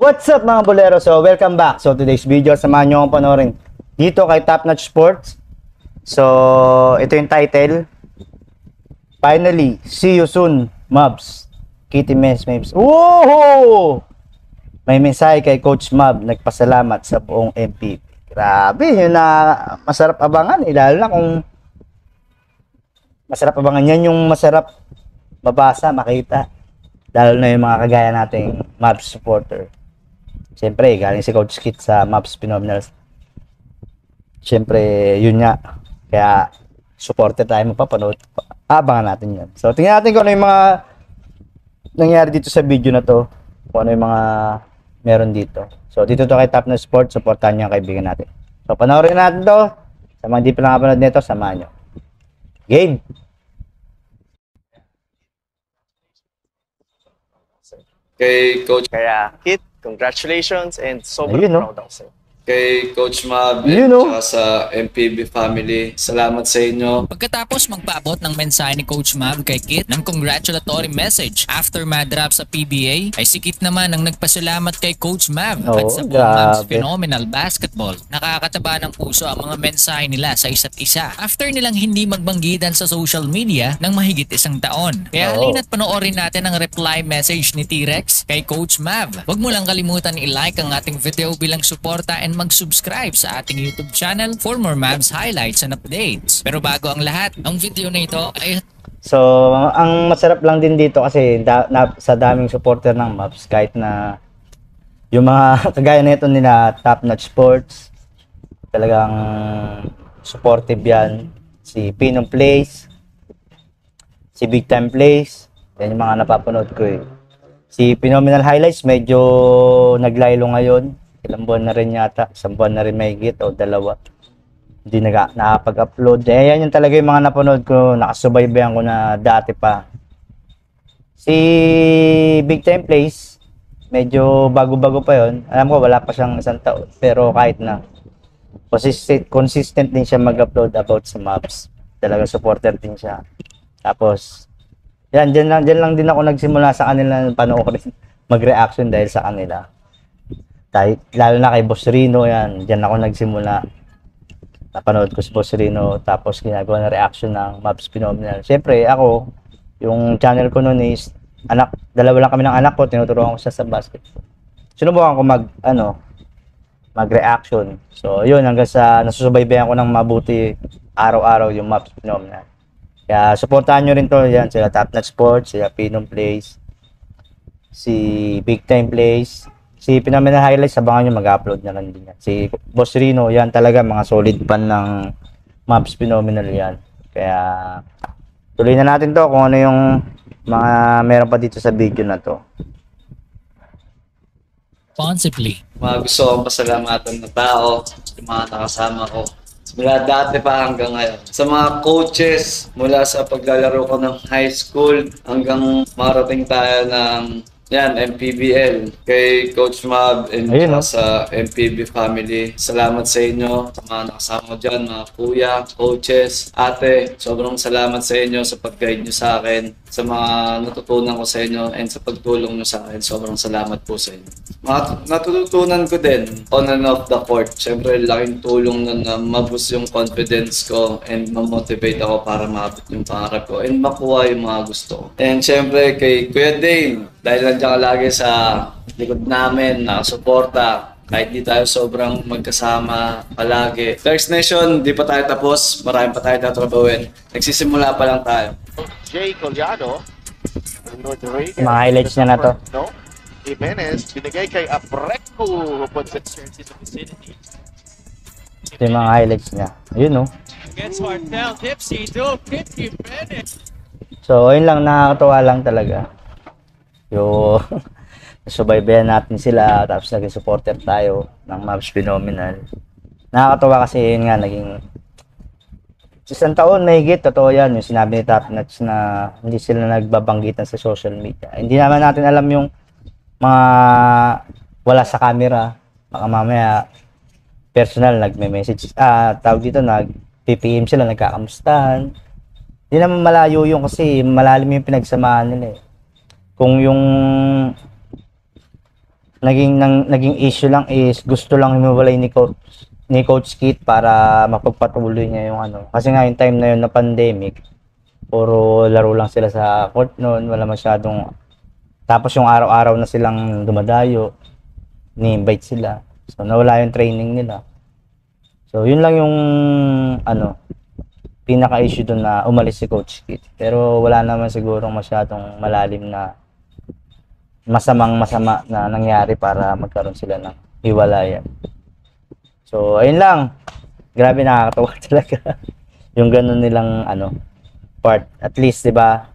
What's up mga bolero? So welcome back. So today's video, samahan nyo akong panoorin dito kay Top Notch Sports. So ito yung title. Finally, see you soon, Mavs. Kitty Mavs. Woohoo! May mensahe kay Coach Mav, nagpasalamat sa buong MVP. Grabe, yun na masarap abangan. Lalo na kung masarap abangan yan, yung masarap mabasa, makita. Lalo na yung mga kagaya nating Mavs supporter. Siyempre, galing si Coach Kit sa Mavs Phenomenals. Siyempre, yun nga. Kaya, supporter tayo mapapanood. Abangan natin yan. So, tingnan natin kung ano yung mga nangyari dito sa video na to. Kung ano yung mga meron dito. So, dito to kay Top Notch Sports. Supportahan nyo ang kaibigan natin. So, panoorin natin to. Sa mga hindi pa nakapanood nito, samahan nyo. Game! Kay Coach Kit, congratulations and sobrang Ayun, no? proud ako sa'yo. kay Coach Mav You know. at sa MPB family. Salamat sa inyo. Pagkatapos magpaabot ng mensahe ni Coach Mav kay Kit ng congratulatory message after madrap sa PBA, ay si Kit naman ang nagpasalamat kay Coach Mav at sa buong Mavs grabe. Phenomenal Basketball. Nakakataba ng puso ang mga mensahe nila sa isa't isa after nilang hindi magbanggitan sa social media ng mahigit isang taon. Kaya halina't panoorin natin ang reply message ni T-Rex kay Coach Mav. Huwag mo lang kalimutan i-like ang ating video bilang suporta and mag-subscribe sa ating YouTube channel for more Mavs highlights and updates. Pero bago ang lahat, ang video na ito ay... So, ang masarap lang din dito kasi sa daming supporter ng Mavs, kahit na yung mga kagaya nito nila Top Notch Sports, talagang supportive yan. Si Pinom Plays, si Big Time Plays, yan yung mga napapanood ko eh. Si Phenomenal Highlights, medyo naglaylo ngayon. Ilang buwan na rin yata, isang buwan na rin mahigit o dalawa. Hindi nakapag-upload. Eh, yan yung talaga yung mga napanood ko, nakasubaybayan ko na dati pa. Si Big Time Plays, medyo bago-bago pa yon. Alam ko, wala pa siyang isang taon. Pero kahit na, consistent din siya mag-upload about sa Mavs. Talaga supporter din siya. Tapos, yan, dyan lang din ako nagsimula sa kanila panoorin, mag-reaction dahil sa kanila. Lalo na kay Boss Rino, yan, dyan ako nagsimula. Napanood ko si Boss Rino, tapos ginagawa na reaction ng Mavs Phenomenal. Siyempre, ako, yung channel ko noon is, dalawa lang kami ng anak ko, tinuturuan ko siya sa basketball. Sinubukan ko mag-reaction. So, yun, hanggang sa nasusubaybayan ko ng mabuti araw-araw yung Mavs Phenomenal. Kaya, supportahan nyo rin to, yan, sila Top Notch Sports, sila Pinom Plays, si Big Time Plays, si Phenomenal Highlights, abangan nyo, mag-upload na lang din yan. Si Boss Rino, yan talaga, mga solid fan ng Mavs Phenomenal yan. Kaya, tuloy na natin to kung ano yung mga meron pa dito sa video na to. Responsibly. Mga gusto kong pasalamatan na tao, yung mga nakasama ko. Mula dati pa hanggang ngayon. Sa mga coaches, mula sa paglalaro ko ng high school hanggang marating tayo ng MPBL, kay Coach Mav and sa MPB family. Salamat sa inyo, sa mga nakasama ko dyan, mga kuya, coaches, ate. Sobrang salamat sa inyo sa pag-guide nyo sa akin, sa mga natutunan ko sa inyo, and sa pagtulong nyo sa akin. Sobrang salamat po sa inyo. Natututunan ko din on and off the court. Siyempre, laking tulong na maboost yung confidence ko and ma-motivate ako para maabot yung pangarap ko and makuha yung mga gusto ko. And siyempre, kay Kuya Dane, dahil nandiyan ka lagi sa likod namin, nakasuporta, kahit di tayo sobrang magkasama palagi. First Nation, di pa tayo tapos, marami pa tayo tatrabawin. Nagsisimula pa lang tayo. Jay Collado, Mga highlights niya na to. No? Jimenez, binigay kay Abreco, who puts it in the vicinity. Ito yung mga highlights niya. Ayun, no? Against Hartel, Tipsy, do Jimenez. So, ayun lang, nakakatawa lang talaga. Yung nasubaybayan natin sila, tapos naging supporter tayo ng Mavs Phenomenal. Nakakatawa kasi yun nga, naging isang taon mahigit, totoo yan, yung sinabi ni Top Notch na hindi sila nagbabanggitan sa social media. Hindi naman natin alam yung mga wala sa camera, baka mamaya personal nagme-message, tawag dito, nag-PPM sila, nagkakamustahan. Hindi naman malayo yung kasi malalim yung pinagsamahan nila eh. Kung yung naging issue lang is gusto lang humiwalay ni Coach Kit para mapagpatuloy niya yung ano. Kasi nga yung time na yun na pandemic, puro laro lang sila sa court noon, wala masyadong, tapos yung araw-araw na silang dumadayo, ni-invite sila. So nawala yung training nila. So yun lang yung ano, pinaka-issue doon na umalis si Coach Kit. Pero wala naman sigurong masyadong malalim na masama na nangyari para magkaroon sila ng hiwalayan. So ayun lang. Grabe, nakakatawa talaga. Yung ganun nilang ano, part. At least 'di ba?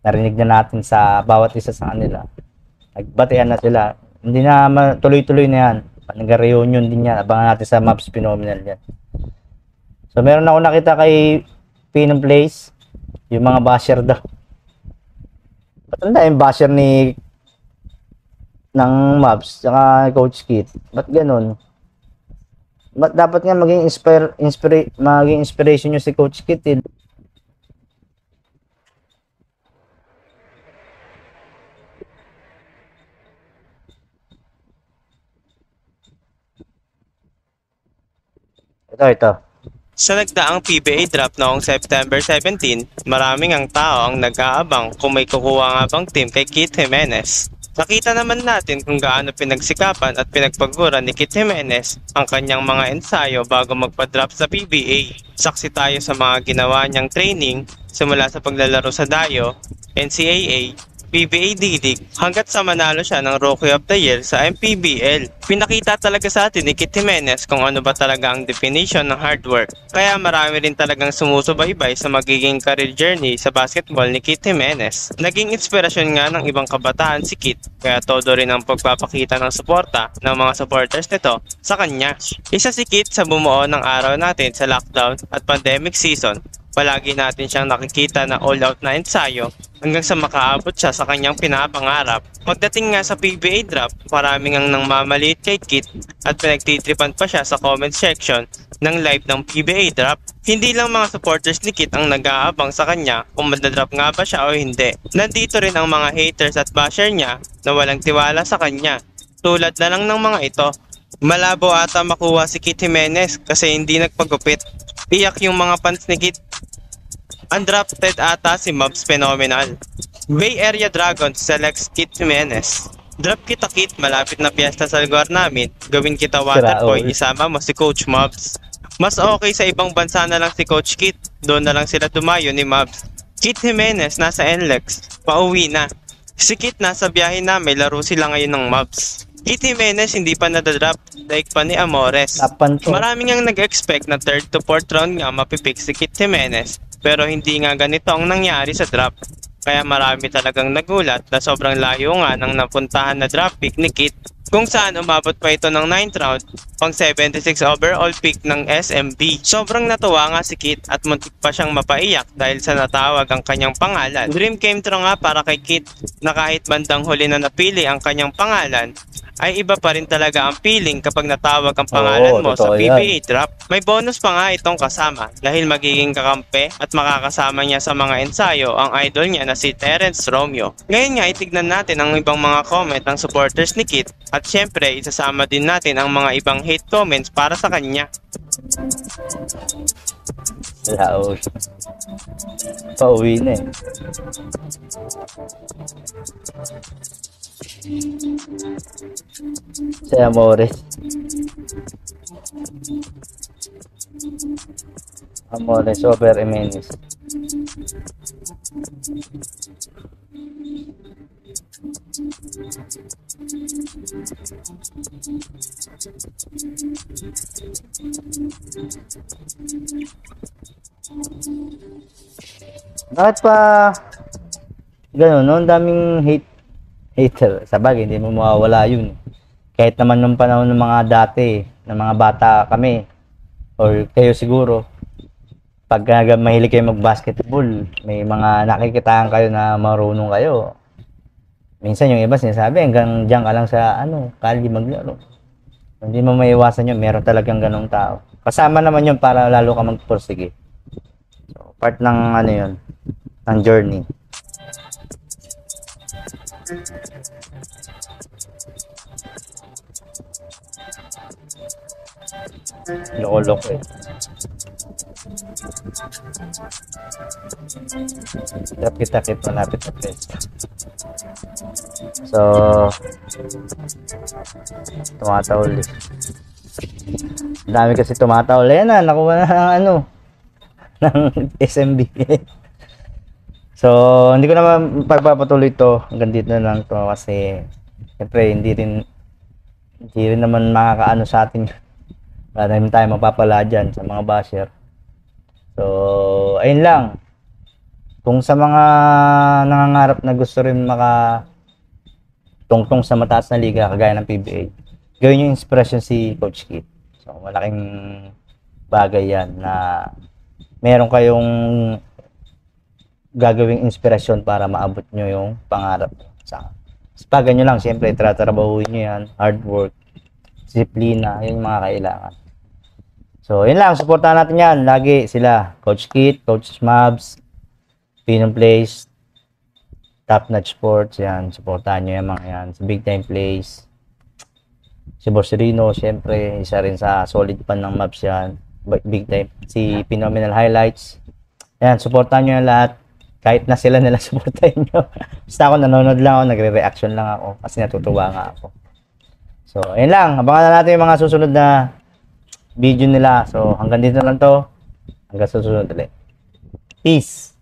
Narinig na natin sa bawat isa sa kanila. Nagbatian na sila. Hindi na tuloy-tuloy na yan. Nag-reunion din yan. Abangan natin sa Mavs Phenomenal yan. So meron ako nakita kay Pinong Place, yung mga basher daw. Ba't ang daming basher ng Mavs saka Coach Kit? Ba't ganun? Ba't dapat nga maging inspiration nyo si Coach Kit eh? Ito. Sa nagdaang PBA draft noong September 17, maraming ang tao ang nag-aabang kung may kukuha nga bang team kay Kit Jimenez. Nakita naman natin kung gaano pinagsikapan at pinagpaguran ni Kit Jimenez ang kanyang mga ensayo bago magpa-draft sa PBA. Saksi tayo sa mga ginawa niyang training simula sa paglalaro sa Dayo, NCAA, PBA D-League hanggat sa manalo siya ng Rookie of the Year sa MPBL. Pinakita talaga sa atin ni Kit Jimenez kung ano ba talaga ang definition ng hard work. Kaya marami rin talagang sumusubaybay sa magiging career journey sa basketball ni Kit Jimenez. Naging inspirasyon nga ng ibang kabataan si Kit, kaya todo rin ang pagpapakita ng suporta ng mga supporters nito sa kanya. Isa si Kit sa bumuo ng araw natin sa lockdown at pandemic season. Palagi natin siyang nakikita na all-out na ensayo hanggang sa makaabot siya sa kanyang pinapangarap. Pagdating nga sa PBA draft, maraming ang nangmamaliit kay Kit at pinagtitripan pa siya sa comment section ng live ng PBA draft. Hindi lang mga supporters ni Kit ang nag-aabang sa kanya kung madadraft nga ba siya o hindi. Nandito rin ang mga haters at basher niya na walang tiwala sa kanya. Tulad na lang ng mga ito. Malabo ata makuha si Kit Jimenez kasi hindi nagpagupit. Iyak yung mga fans ni Kit. Undrafted ata si Mavs Phenomenal. Bay Area Dragons selects Kit Jimenez. Draft kita Kit, malapit na piyesta sa lugar namin. Gawin kita waterboy, isama mo si Coach Mavs. Mas okay sa ibang bansa na lang si Coach Kit. Doon na lang sila dumayo ni Mavs. Kit Jimenez nasa NLEX, pauwi na. Si Kit nasa biyahe na, may laro sila ngayon ng Mavs. Kit Jimenez hindi pa nadadraft, daig pa ni Amores. Maraming ang nag-expect na 3rd to 4th round nga mapipick si Kit Jimenez. Pero hindi nga ganito ang nangyari sa draft. Kaya marami talagang nagulat na sobrang layo nga ng napuntahan na draft pick ni Kit. Kung saan umabot pa ito ng 9th round, pang 76 overall pick ng SMB. Sobrang natuwa nga si Kit at muntik pa siyang mapaiyak dahil sa natawag ang kanyang pangalan. Dream came true nga para kay Kit na kahit bandang huli na napili ang kanyang pangalan, ay iba pa rin talaga ang feeling kapag natawag ang pangalan mo sa PBA draft. May bonus pa nga itong kasama dahil magiging kakampi at makakasama niya sa mga ensayo ang idol niya na si Terence Romeo. Ngayon nga itignan natin ang ibang mga comment ng supporters ni Kit at syempre isasama din natin ang mga ibang hate comments para sa kanya. Laos. Pauwi na eh. Si Amores. Amores over Jimenez. Bakit pa gano'n, no? Ang daming hater. Sabagay, hindi mo mawawala yun. Kahit naman nung panahon ng mga dati, ng mga bata kami, or kayo siguro, pag mahilig kayo mag-basketball, may mga nakikitaan kayo na marunong kayo. Minsan yung iba sinasabi, hanggang diyan ka lang sa kalye maglaro. Hindi mo maiwasan yun, meron talagang ganong tao. Kasama naman yun para lalo ka magpursige. So, part ng yun, ng journey. Loko-loko eh. Kita-kit malapit na pwesto. So, tumatahol eh. Ang dami kasi tumatahol. Ayan na, nakuha na ng ano, ng SMB. So, hindi ko naman pagpapatuloy to. Hanggang dito na lang to kasi siyempre hindi rin naman makakaano sa atin. Wala naman tayo mapapala dyan sa mga basher. So, ayun lang. Kung sa mga nangangarap na gusto rin tungtong sa mataas na liga kagaya ng PBA, gawin yung inspiration si Coach Kit. So, malaking bagay yan na meron kayong gagawing inspirasyon para maabot nyo yung pangarap sa pagan nyo lang, siyempre tratrabahuin nyo yan, hard work, disiplina, yun yung mga kailangan. So yun lang, supportahan natin yan lagi sila, Coach Kit, Coach Mabs, Pinom Plays, Top Notch Sports, yan, supportahan nyo yung mga yan, si Big Time Plays, si Boss Rino, siyempre isa rin sa solid fan ng Mabs yan, Big Time, si Phenomenal Highlights, yan, supportahan nyo yan lahat. Kahit na sila nila supportahin nyo. Basta ako nanonood lang ako, nagre-reaction lang ako kasi natutuwa nga ako. So, ayun lang. Abangan na natin yung mga susunod na video nila. So, hanggang dito lang to. Hanggang susunod ulit. Peace!